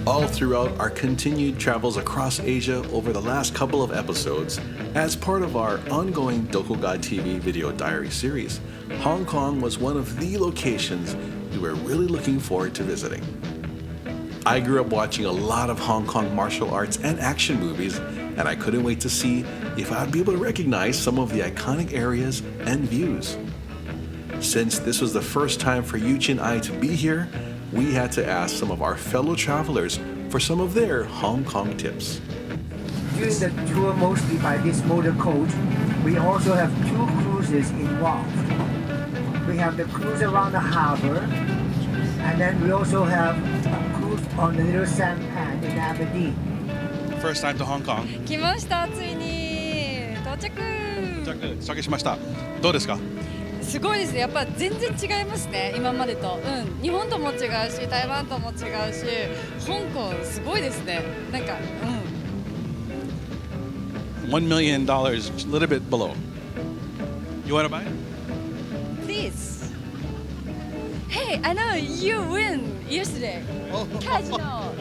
All throughout our continued travels across Asia over the last couple of episodes, as part of our ongoing Doko TV video diary series, Hong Kong was one of the locations we were really looking forward to visiting. I grew up watching a lot of Hong Kong martial arts and action movies, and I couldn't wait to see if I'd be able to recognize some of the iconic areas and views. Since this was the first time for Yuchi and I to be here, we had to ask some of our fellow travelers for some of their Hong Kong tips. During the tour mostly by this motor coach, we also have 2 cruises involved. We have the cruise around the harbor, and then we also have a cruise on the little sampan in Aberdeen. First time to Hong Kong. 来ました、ついに到着。到着しました。どうですか？すごいですね。やっぱ全然違いますね。今までと。日本とも違うし、台湾とも違うし、香港すごいですね。なんか、$1 million, a little bit below. You want to buy it? Please. Hey, I know you win yesterday. Casino.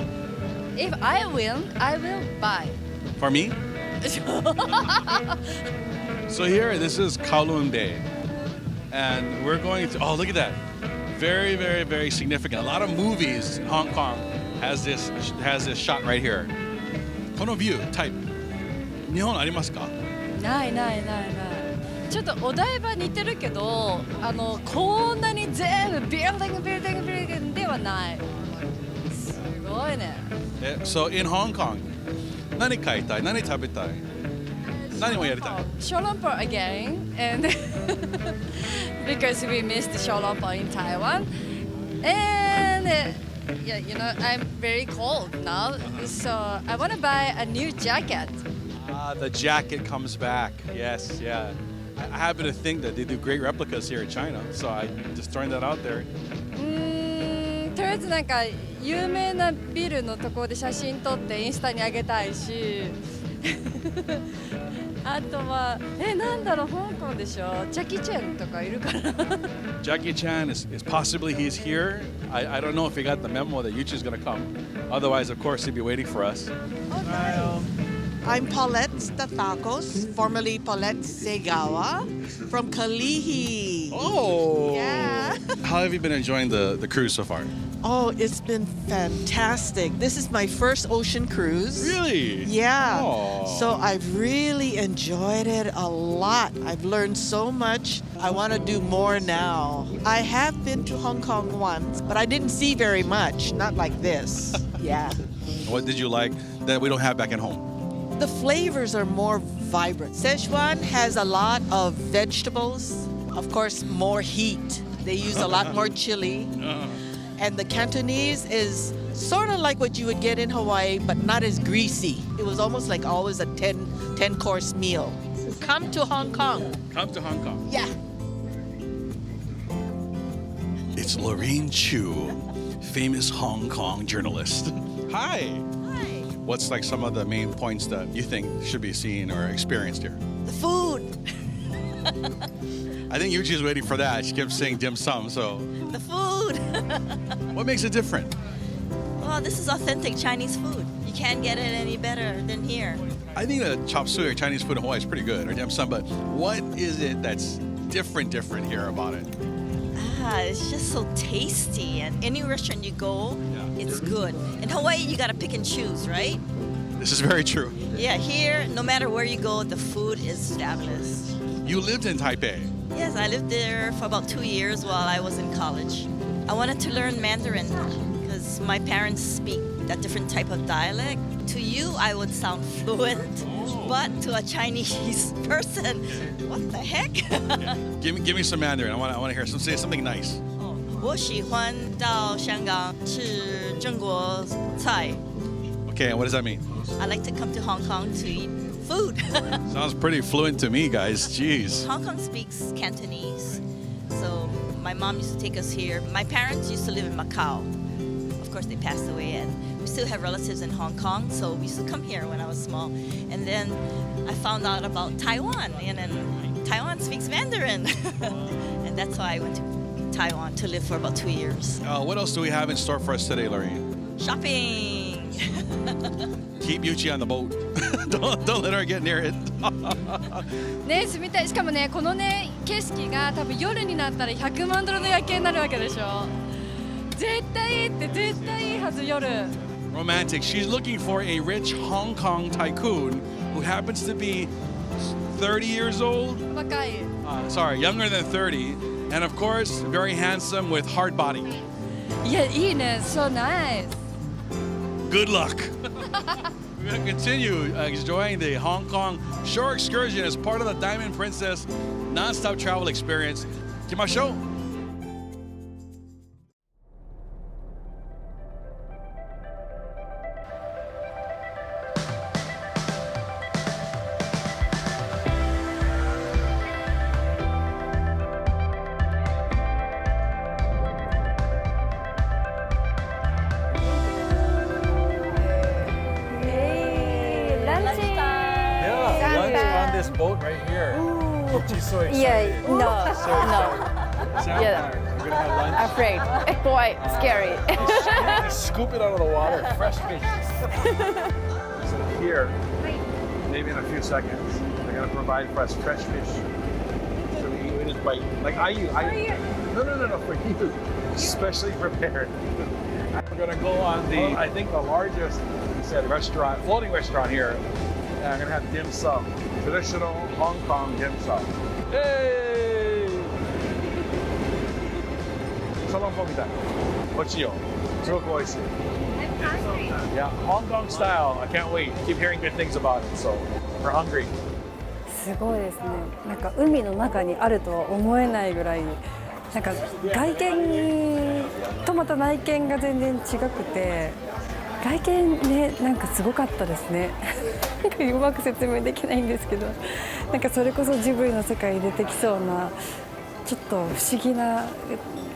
If I win, I will buy. For me? So here, this is KOWLOON Bay. And we're going to, oh, look at that. Very, very, very significant. A lot of movies in Hong Kong has this shot right here. この view type. 日本ありますか？ない。ちょっとお台場似てるけど、こんなに全部ビルディングではない。すごいね。So in Hong Kong, 何買いたい？何食べたい？何をやりたい？小籠包 again, and because we missed the 小籠包 in Taiwan, and yeah, you know, I'm very cold now, so I want to buy a new jacket. The jacket comes back. Yes, yeah. I happen to think that they do great replicas here in China, so I just throwing that out there. とりあえずなんか有名なビルのところで写真撮ってインスタに上げたいしあとはなんだろう、香港でしょ、ジャッキー・チェンとかいるかなJackie Chan is possibly he's here. I don't know if he got the memo that Yuchi's going to come. Otherwise, of course, he'd be waiting for us. I'm Paulette Stathakos, formerly Paulette Segawa, from Kalihi. Oh! Yeah. How have you been enjoying the cruise so far? Oh, it's been fantastic. This is my first ocean cruise. Really? Yeah. Oh. So I've really enjoyed it a lot. I've learned so much. I want to do more now. I have been to Hong Kong once, but I didn't see very much, not like this. Yeah. What did you like that we don't have back at home? The flavors are more vibrant. Szechuan has a lot of vegetables. Of course, more heat. They use a lot more chili. And the Cantonese is sort of like what you would get in Hawaii, but not as greasy. It was almost like always a 10-course meal. Come to Hong Kong. Come to Hong Kong. Yeah. It's Lorraine Chu, famous Hong Kong journalist. Hi. Hi. What's like some of the main points that you think should be seen or experienced here? The food. I think Yuchi's waiting for that. She kept saying dim sum, so. The food. What makes it different? Well, this is authentic Chinese food. You can't get it any better than here. I think the chop suey or Chinese food in Hawaii is pretty good, or dim sum, but what is it that's different here about it? It's just so tasty, and any restaurant you go, it's good. In Hawaii, you gotta pick and choose, right? This is very true. Yeah, here, no matter where you go, the food is fabulous. You lived in Taipei. Yes, I lived there for about 2 years while I was in college. I wanted to learn Mandarin because my parents speak a different type of dialect. To you, I would sound fluent, but to a Chinese person, what the heck? Give me some Mandarin. I want to hear say something nice. 我喜欢到香港吃中国菜. Okay, and what does that mean? I like to come to Hong Kong to eat food. Sounds pretty fluent to me, guys. Jeez. Hong Kong speaks Cantonese, so my mom used to take us here. My parents used to live in Macau. Of course, they passed away, and we still have relatives in Hong Kong, so we used to come here when I was small. And then I found out about Taiwan, and then Taiwan speaks Mandarin. And that's why I went to Taiwan to live for about 2 years. What else do we have in store for us today, Lorraine? Shopping. Keep Yuchi on the boat. don't let her get near it. ね、住みたい。しかもね、このね、景色が多分夜になったら100万ドルの夜景になるわけでしょ。絶対いいって絶対いいはず夜。Romantic. She's looking for a rich Hong Kong tycoon who happens to be 30 years old. 若い。Sorry, younger than 30. And of course, very handsome with hard body. いや、いいね。So nice. Good luck. We're going to continue enjoying the Hong Kong shore excursion as part of the Diamond Princess non-stop travel experience. 行きましょう。This boat right here. She's so excited. Yeah, no, no. Sound Yeah. tired. We're gonna have lunch. Afraid. Quite scary. Just scoop it out of the water. Fresh fish. So here, maybe in a few seconds, they're gonna provide for us fresh fish. So we eat it right. Like I no, for you. Specially prepared. We're gonna go on the, I think the largest, he said, restaurant, floating restaurant here. And I'm gonna have dim sum. Traditional Hong Kong dim sum. Hey! Salonpogita. Mochiyo. Yeah, Hong Kong style. I can't wait. Keep hearing good things about it, so we're hungry. すごいですね。なんか海の中にあるとは思えないぐらい、なんか外見とまた内見が全然違くて、外見ね、なんかすごかったですね。なんかうまく説明できないんですけど、なんかそれこそジブリの世界に出てきそうなちょっと不思議な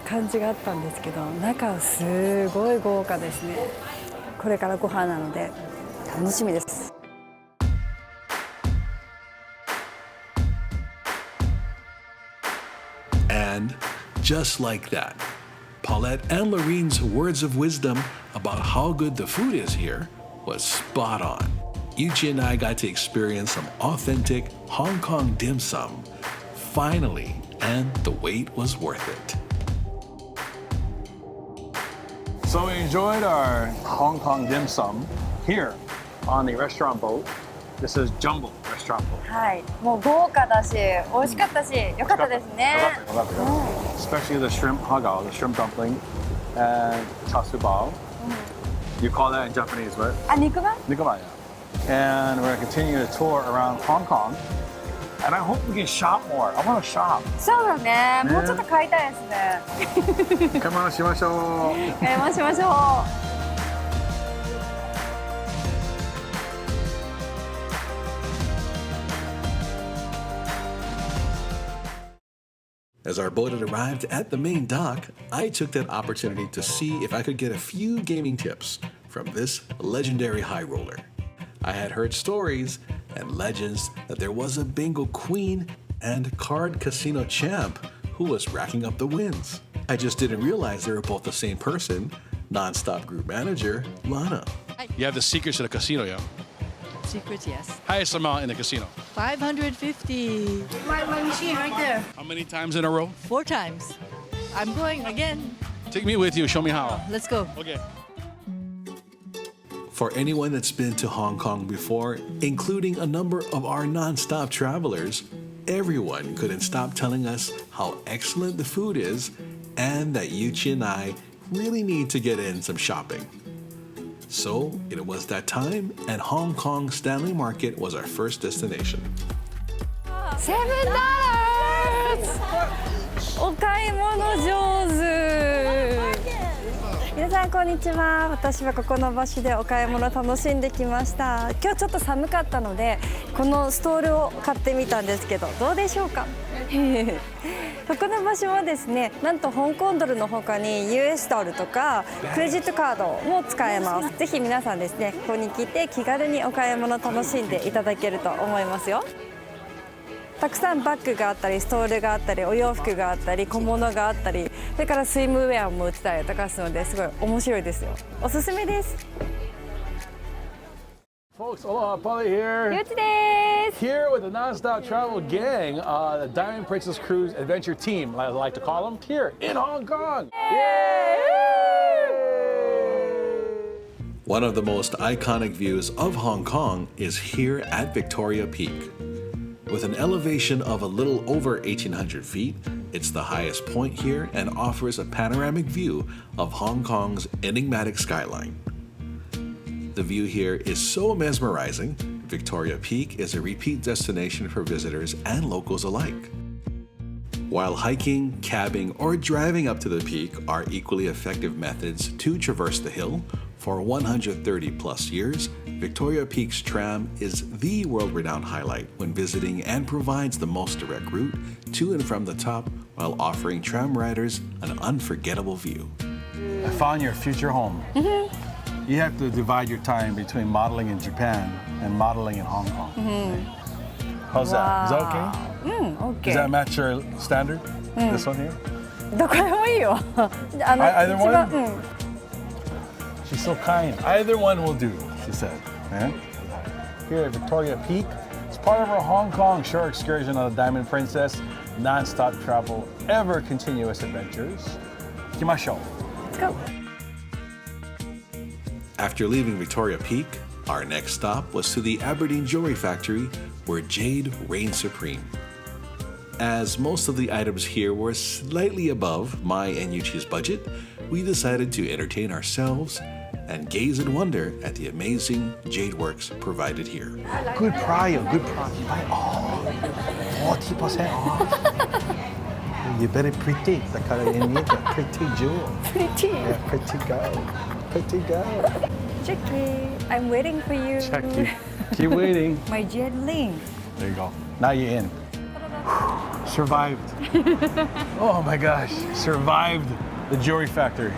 感じがあったんですけど、中はすごい豪華ですね。これからご飯なので楽しみです。And just like that, Paulette and Lorene's words of wisdom about how good the food is here was spot on. Yuchi and I got to experience some authentic Hong Kong dim sum, finally, and the wait was worth it. So we enjoyed our Hong Kong dim sum here on the restaurant boat. This is Jumbo Restaurant Boat. はい、もう豪華だし、美味しかったし、良かったですね。Especially the shrimp hagao, the shrimp dumpling, and chasubao. You call that in Japanese, what? あ、肉まん？ Nikamaya. And we're going to continue the tour around Hong Kong. And I hope we can shop more. I want to shop. そうだね。もうちょっと買いたいですね。買い物しましょう。買い物しましょう。As our boat had arrived at the main dock, I took that opportunity to see if I could get a few gaming tips from this legendary high roller. I had heard stories and legends that there was a bingo queen and card casino champ who was racking up the wins. I just didn't realize they were both the same person, non-stop group manager LANA. You have the secrets to the casino, yeah? Secrets, yes. Highest amount in the casino. 550. My machine right there. How many times in a row? 4 times. I'm going again. Take me with you. Show me how. Let's go. Okay. For anyone that's been to Hong Kong before, including a number of our non-stop travelers, everyone couldn't stop telling us how excellent the food is and that Yuchi and I really need to get in some shopping. So it was that time, and Hong Kong Stanley Market was our first destination. $7! お買い物上手。皆さんこんにちは。私はここの場所でお買い物楽しんできました。今日ちょっと寒かったのでこのストールを買ってみたんですけど、どうでしょうか。ここの場所はですね、なんと香港ドルの他に US ドルとかクレジットカードも使えます。ぜひ皆さんですね、ここに来て気軽にお買い物楽しんでいただけると思いますよ。たくさんバッグがあったりストールがあったりお洋服があったり小物があったりそれからスイムウェアも売ってたりとかするのですごい面白いですよ。おすすめです。 Folks, aloha, Polly here. ゆうちです。 Here with the non-stop travel gang, the Diamond Princess Cruise Adventure Team, I like to call them, here in Hong Kong. One of the most iconic views of Hong Kong is here at Victoria Peak. With an elevation of a little over 1,800 feet, it's the highest point here and offers a panoramic view of Hong Kong's enigmatic skyline. The view here is so mesmerizing, Victoria Peak is a repeat destination for visitors and locals alike. While hiking, cabbing, or driving up to the peak are equally effective methods to traverse the hill, for 130 plus years, Victoria Peak's tram is the world-renowned highlight when visiting and provides the most direct route to and from the top while offering tram riders an unforgettable view. I found your future home. You have to divide your time between modeling in Japan and modeling in Hong Kong. How's that? Is that okay? OK Does that match your standard? This one here? どこでもいいよ。Either 一番 one? She's so kind. Either one will do, she said. Yeah? Here at Victoria Peak, it's part of our Hong Kong shore excursion on the Diamond Princess, non-stop travel, ever continuous adventures. Ikimashou. Let's go. After leaving Victoria Peak, our next stop was to the Aberdeen Jewelry Factory, where jade reigned supreme. As most of the items here were slightly above my and Yuchi's budget, we decided to entertain ourselves and gaze in wonder at the amazing jade works provided here. Good price, good price. Buy all. 40% off. You're very pretty. The color you need, a pretty jewel. Pretty. Yeah, pretty girl. Pretty girl. Jackie, I'm waiting for you. Jackie, keep waiting. My jade ring. There you go. Now you're in. Survived. Oh my gosh, survived the jewelry factory.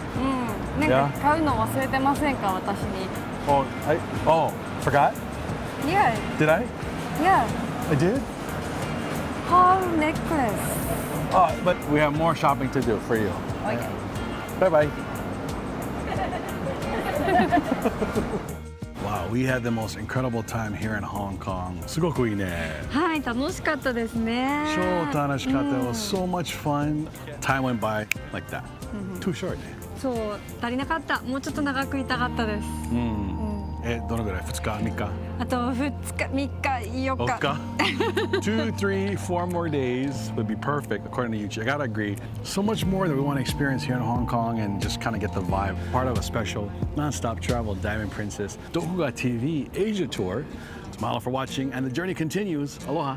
なんか買うの忘れてませんか私に。Oh, forgot? Yeah, Did I? yeah. I did? Pearl necklace. Oh, but we have more shopping to do for you. Okay. Bye-bye. Wow, we had the most incredible time here in Hong Kong. すごくいいね。はい、楽しかったですね。超楽しかった。It was so much fun. Time went by like that. Too short. そう、足りなかった。もうちょっと長くいたかったです。どのぐらい？2日、3日？あと2日、3日、4日。2, 3, 4 more days would be perfect, according to Yuchi. I gotta agree. So much more that we want to experience here in Hong Kong and just kind of get the vibe. Part of a special non-stop travel Diamond Princess Doko TV Asia tour. Mahalo for watching, and the journey continues. Aloha.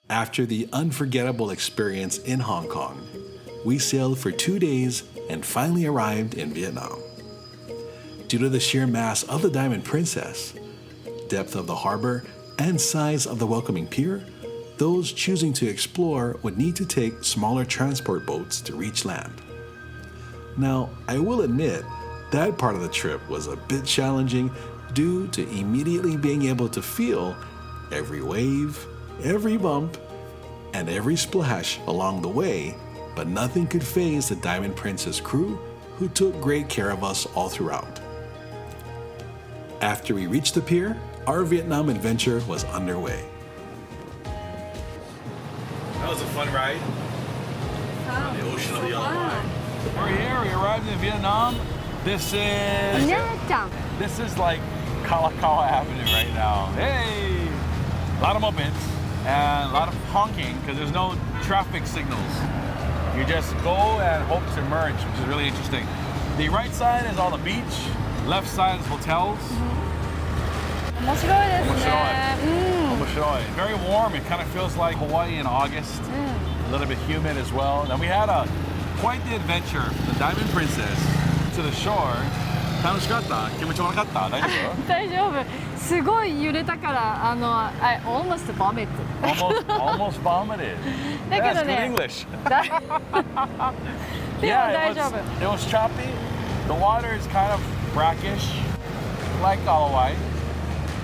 After the unforgettable experience in Hong Kong, we sailed for 2 days and finally arrived in Vietnam. Due to the sheer mass of the Diamond Princess, depth of the harbor, and size of the welcoming pier, those choosing to explore would need to take smaller transport boats to reach land. Now, I will admit, that part of the trip was a bit challenging due to immediately being able to feel every wave, every bump, and every splash along the way, but nothing could faze the Diamond Princess crew, who took great care of us all throughout. After we reached the pier, our Vietnam adventure was underway. That was a fun ride on the Ocean of the Yellow Line. We're here. We arrived in Vietnam. This is like Kalakaua Avenue right now. Hey, a lot of mopeds and a lot of honking because there's no traffic signals. You just go and hope to merge, which is really interesting. The right side is all the beach. Left side is hotels. 面白いですね。Very warm. It kind of feels like Hawaii in August. A little bit humid as well. And we had quite the adventure from the Diamond Princess to the shore. 楽しかった？気持ち悪かった？大丈夫？大丈夫。すごい揺れたからI almost vomited. Almost vomited. だけど That's good ね。 English. でも大丈夫。It was choppy. The water is kind of brackish, like Hawaii.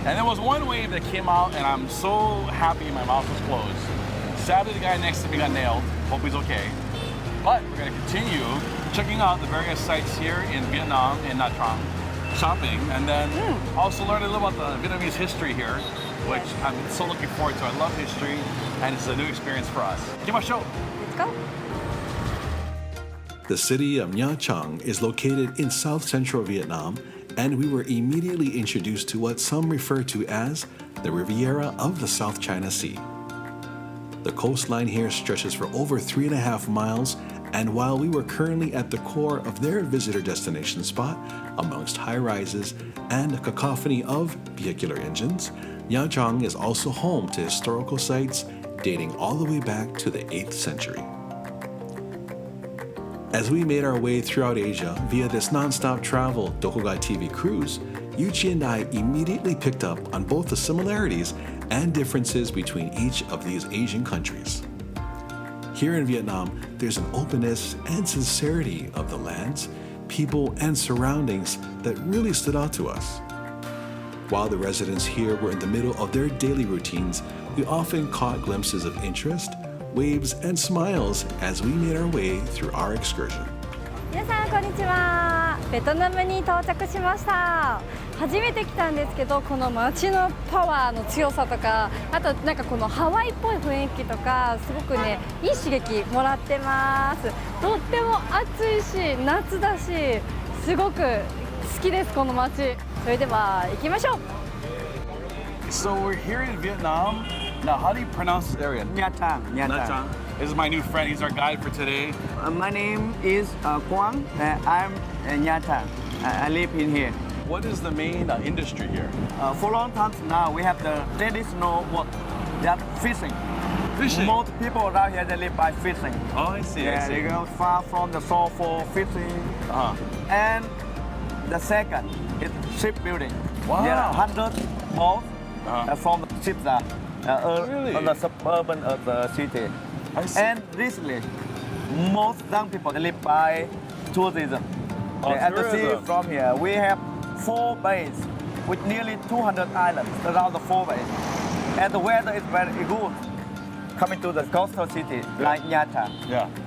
And there was one wave that came out, and I'm so happy my mouth was closed. Sadly, the guy next to me got nailed. Hope he's okay. But we're going to continue checking out the various sites here in Vietnam, in Nha Trang, shopping, and then also learn a little about the Vietnamese history here, which I'm so looking forward to. I love history, and it's a new experience for us. Give us a show. Let's go. The city of Nha Trang is located in south-central Vietnam, and we were immediately introduced to what some refer to as the Riviera of the South China Sea. The coastline here stretches for over 3.5 miles, and while we were currently at the core of their visitor destination spot, amongst high-rises and a cacophony of vehicular engines, Nha Trang is also home to historical sites dating all the way back to the 8th century. As we made our way throughout Asia via this non-stop travel Dokoga TV cruise, Yuchi and I immediately picked up on both the similarities and differences between each of these Asian countries. Here in Vietnam, there's an openness and sincerity of the lands, people, and surroundings that really stood out to us. While the residents here were in the middle of their daily routines, we often caught glimpses of interest, waves, and smiles as we made our way through our excursion. 皆さんこんにちは。ベトナムに到着しました。初めて来たんですけど、この街のパワーの強さとか、あとなんかこのハワイっぽい雰囲気とか、すごくね、いい刺激もらってます。とっても暑いし、夏だし、すごく好きですこの街。それでは行きましょう。So we're here in Vietnam. Now, how do you pronounce this area? Nha Trang. Nha Nha Trang. Trang. This is my new friend. He's our guide for today. My name is Quang. I'm Nha Trang. I live in here. What is the main industry here? For a long time now, we have the traditional work. They are fishing. Fishing? Most people around here, they live by fishing. Oh, I see. Yeah, they go far from the shore for fishing. And the second is shipbuilding. Wow. There are hundreds of from the ships Really? on the suburban of the city. I see. And recently, most young people they live by tourism. As you see from here, we have 4 bays with nearly 200 islands around the 4 bays. And the weather is very good. Coming to the coastal city like Nha Trang.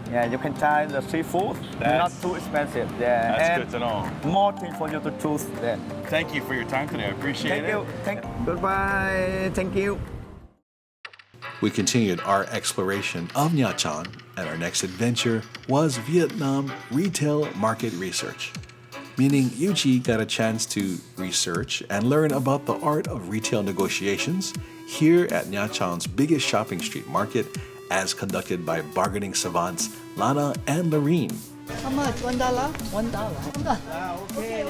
Yeah, you can try the seafood. Not too expensive. Yeah, That's and good to know. more things for you to choose there. Thank you for your time today. I appreciate it. Thank you. Goodbye. Thank you. We continued our exploration of Nha Trang, and our next adventure was Vietnam retail market research, meaning Yuchi got a chance to research and learn about the art of retail negotiations here at Nha Trang's biggest shopping street market, as conducted by bargaining savants Lana and Lorene. How much? $1? $1. Okay.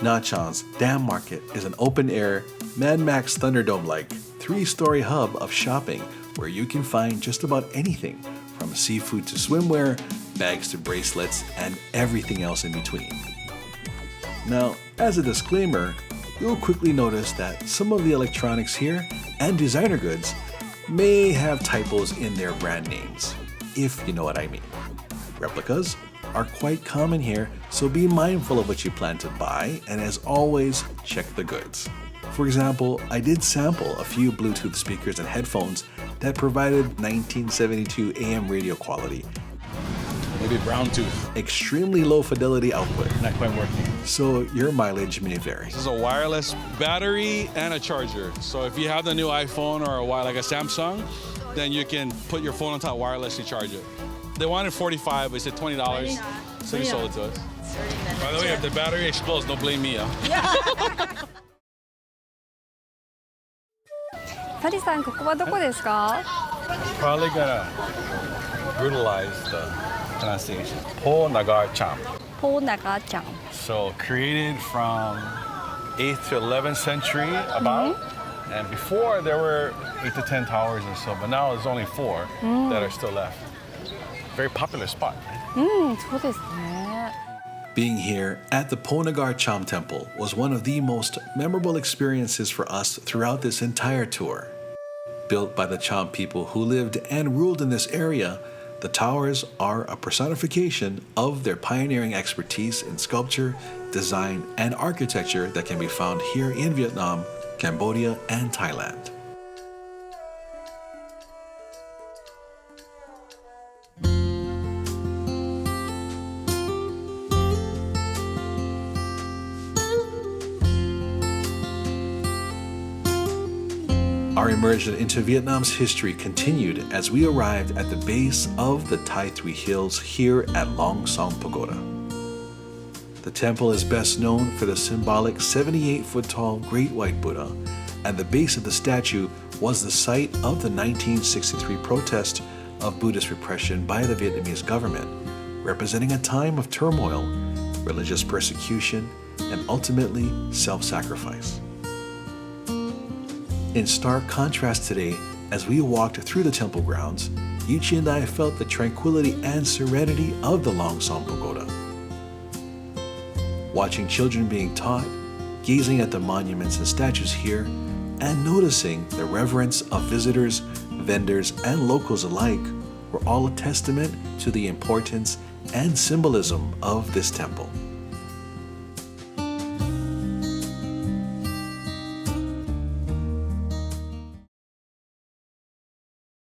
Nha Trang's Dam Market is an open-air, Mad Max Thunderdome-like 3-story hub of shopping where you can find just about anything from seafood to swimwear, bags to bracelets, and everything else in between. Now, as a disclaimer, you'll quickly notice that some of the electronics here and designer goods may have typos in their brand names, if you know what I mean. Replicas are quite common here, so be mindful of what you plan to buy, and as always, check the goods. For example, I did sample a few Bluetooth speakers and headphones that provided 1972 AM radio quality. Maybe brown tooth. Extremely low fidelity output, Not quite working. so your mileage may vary. This is a wireless battery and a charger. So if you have the new iPhone or like a Samsung, then you can put your phone on top wirelessly charge it. They wanted $45, we said $20, so he sold it to us. By the way, if the battery explodes, don't blame me. サリさん、ここはどこですか？ Probably gonna brutalize the pronunciation. Po Nagar Cham. ポーナガちゃん。 So created from 8th to 11th century about. And before there were 8 to 10 towers or so, but now there's only 4 that are still left. Very popular spot. そうですね。 Being here at the Po Nagar Cham Temple was one of the most memorable experiences for us throughout this entire tour. Built by the Cham people who lived and ruled in this area, The towers are a personification of their pioneering expertise in sculpture, design, and architecture that can be found here in Vietnam, Cambodia, and Thailand. Our immersion into Vietnam's history continued as we arrived at the base of the Tai Three Hills here at Long Song Pagoda. The temple is best known for the symbolic 78-foot-tall Great White Buddha, and the base of the statue was the site of the 1963 protest of Buddhist repression by the Vietnamese government, representing a time of turmoil, religious persecution, and ultimately self-sacrifice. In stark contrast today, as we walked through the temple grounds, Yuchi and I felt the tranquility and serenity of the Long Song Pagoda. Watching children being taught, gazing at the monuments and statues here, and noticing the reverence of visitors, vendors, and locals alike were all a testament to the importance and symbolism of this temple.